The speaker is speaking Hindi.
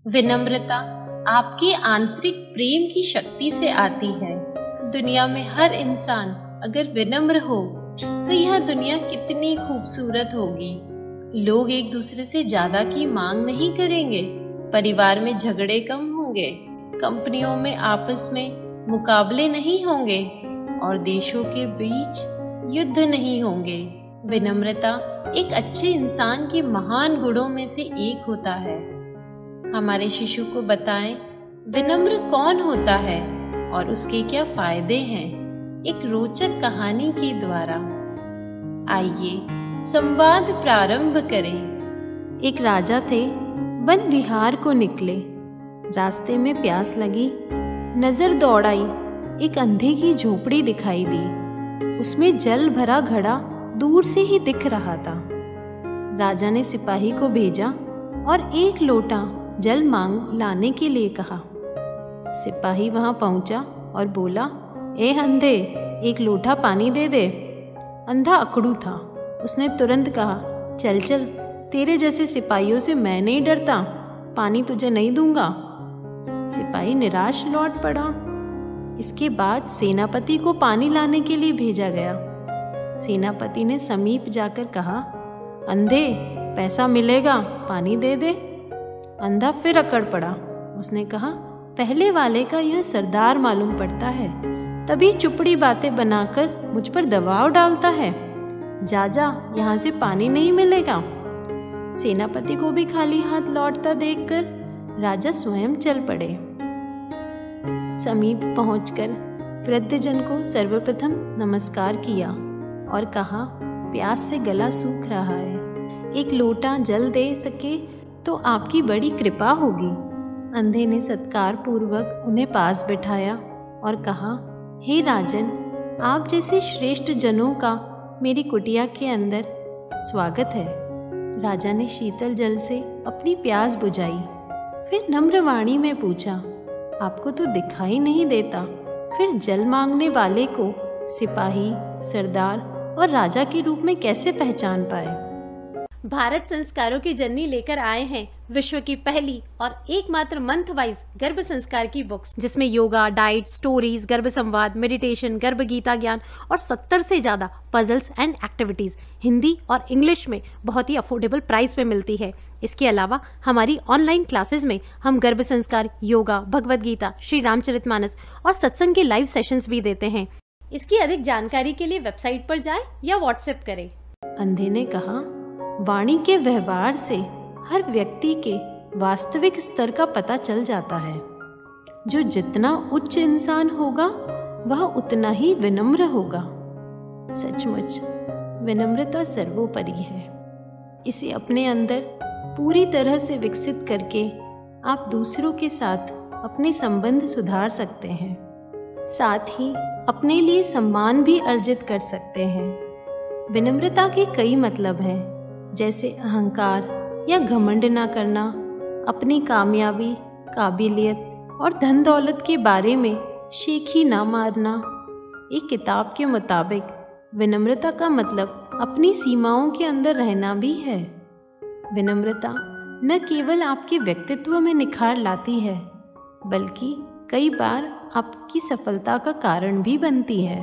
विनम्रता आपकी आंतरिक प्रेम की शक्ति से आती है। दुनिया में हर इंसान अगर विनम्र हो तो यह दुनिया कितनी खूबसूरत होगी। लोग एक दूसरे से ज्यादा की मांग नहीं करेंगे, परिवार में झगड़े कम होंगे, कंपनियों में आपस में मुकाबले नहीं होंगे और देशों के बीच युद्ध नहीं होंगे। विनम्रता एक अच्छे इंसान के महान गुणों में से एक होता है। हमारे शिशु को बताएं विनम्र कौन होता है और उसके क्या फायदे हैं, एक रोचक कहानी के द्वारा। आइए संवाद प्रारंभ करें। एक राजा थे, वन विहार को निकले। रास्ते में प्यास लगी, नजर दौड़ाई, एक अंधे की झोपड़ी दिखाई दी। उसमें जल भरा घड़ा दूर से ही दिख रहा था। राजा ने सिपाही को भेजा और एक लोटा जल मांग लाने के लिए कहा। सिपाही वहां पहुंचा और बोला, ए अंधे, एक लोटा पानी दे दे। अंधा अकड़ू था। उसने तुरंत कहा, चल चल, तेरे जैसे सिपाहियों से मैं नहीं डरता, पानी तुझे नहीं दूंगा। सिपाही निराश लौट पड़ा। इसके बाद सेनापति को पानी लाने के लिए भेजा गया। सेनापति ने समीप जाकर कहा, अंधे, पैसा मिलेगा, पानी दे दे। अंधा फिर अकड़ पड़ा। उसने कहा, पहले वाले का यह सरदार मालूम पड़ता है, तभी चुपड़ी बातें बनाकर मुझ पर दबाव डालता है। जा जा, यहाँ से पानी नहीं मिलेगा। सेनापति को भी खाली हाथ लौटता देखकर राजा स्वयं चल पड़े। समीप पहुंचकर वृद्धजन को सर्वप्रथम नमस्कार किया और कहा, प्यास से गला सूख रहा है, एक लोटा जल दे सके तो आपकी बड़ी कृपा होगी। अंधे ने सत्कार पूर्वक उन्हें पास बिठाया और कहा, हे राजन, आप जैसे श्रेष्ठ जनों का मेरी कुटिया के अंदर स्वागत है। राजा ने शीतल जल से अपनी प्यास बुझाई, फिर नम्र वाणी में पूछा, आपको तो दिखाई नहीं देता, फिर जल मांगने वाले को सिपाही, सरदार और राजा के रूप में कैसे पहचान पाए? भारत संस्कारों की जननी लेकर आए हैं विश्व की पहली और एकमात्र मंथ वाइज गर्भ संस्कार की बुक्स, जिसमें योगा, डाइट, स्टोरीज, गर्भ संवाद, मेडिटेशन, गर्भ गीता ज्ञान और 70 से ज्यादा पजल्स एंड एक्टिविटीज हिंदी और इंग्लिश में बहुत ही अफोर्डेबल प्राइस पे मिलती है। इसके अलावा हमारी ऑनलाइन क्लासेस में हम गर्भ संस्कार, योगा, भगवद गीता, श्री रामचरितमानस और सत्संग के लाइव सेशंस भी देते हैं। इसकी अधिक जानकारी के लिए वेबसाइट पर जाएं या व्हाट्सएप करें। अंधे ने कहा, वाणी के व्यवहार से हर व्यक्ति के वास्तविक स्तर का पता चल जाता है। जो जितना उच्च इंसान होगा वह उतना ही विनम्र होगा। सचमुच विनम्रता सर्वोपरि है। इसे अपने अंदर पूरी तरह से विकसित करके आप दूसरों के साथ अपने संबंध सुधार सकते हैं, साथ ही अपने लिए सम्मान भी अर्जित कर सकते हैं। विनम्रता के कई मतलब हैं, जैसे अहंकार या घमंड ना करना, अपनी कामयाबी, काबिलियत और धन दौलत के बारे में शेखी ना मारना। एक किताब के मुताबिक विनम्रता का मतलब अपनी सीमाओं के अंदर रहना भी है। विनम्रता न केवल आपके व्यक्तित्व में निखार लाती है, बल्कि कई बार आपकी सफलता का कारण भी बनती है।